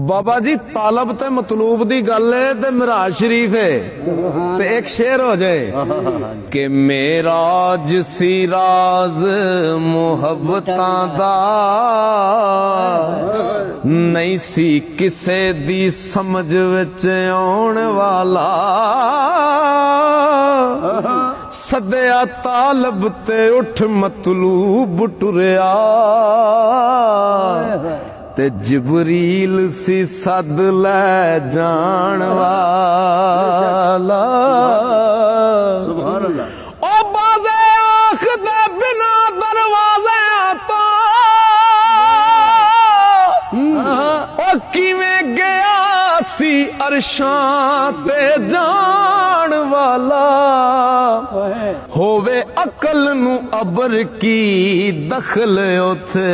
बाबा जी तालब ते मतलूब दी गल है ते मिराज शरीफ है ते एक शेर हो जाए कि मेराज सी राज मुहब्बतां दा नहीं सी किसे दी समझ विच आउण वाला सदया तालब ते उठ मतलूब टुरिया ते जिबरील सी सद लै जान वाला। सुभान अल्लाह। ओ बाज़े आँख दे बिना दरवाजे आता ओ किवें गया सी अरशां ते जान वाला होवे अकल नू अबर की दखल उथे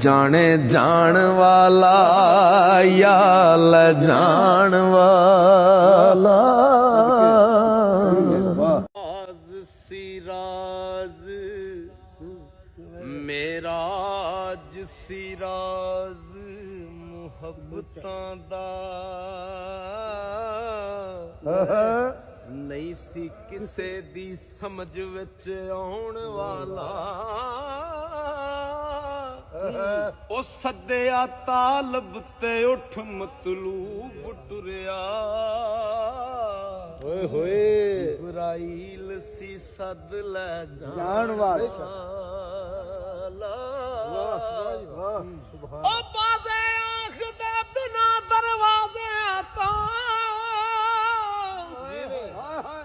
जाने जान वाला या ल जान वाला। सिराज मेराज सिराज मुहब्बतां दा नहीं सी किसे दी समझ विच आउण वाला ओ सदया तालब ते उठ मतलूब टुरिया होए होए जिबराइल सी सद लै जान वाला। ओ बाज़े आँख दे बिना दरवाजे आता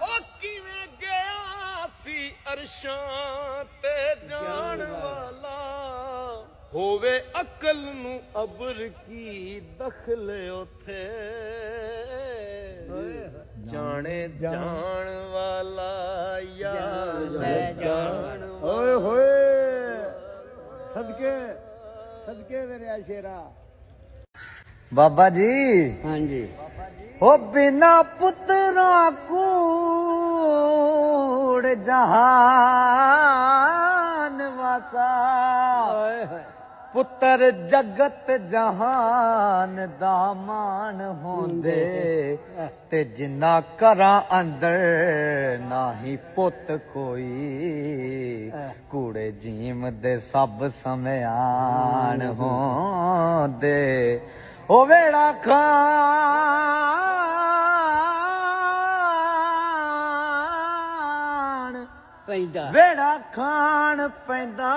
ओ किवें गया सी अरशां ते जान वाला होवे अकल नू अबर की दखल उथे जाने जान वाला या जान होए होए सदके सदके मेरे शेरा बाबा जी। हाँ जी। हो बिना पुत्रा कूड़ जहान वासा पुत्र जगत जहान दामान होंदे ते जिन्ना करा अंदर नाही पुत कोई कूड़े जीम दे सब समयान होंदे ओ वेड़ा खान वेड़ा खान पैंदा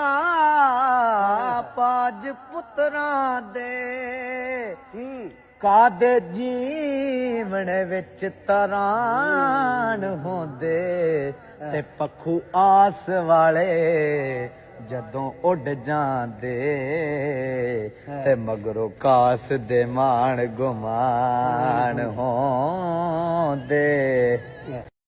पाज पुत्रां दे कादे जीवने विच तरान होंदे ते पखू आस वाले जदों उड जांदे ते मगरों कास दे मान गुमान होंदे।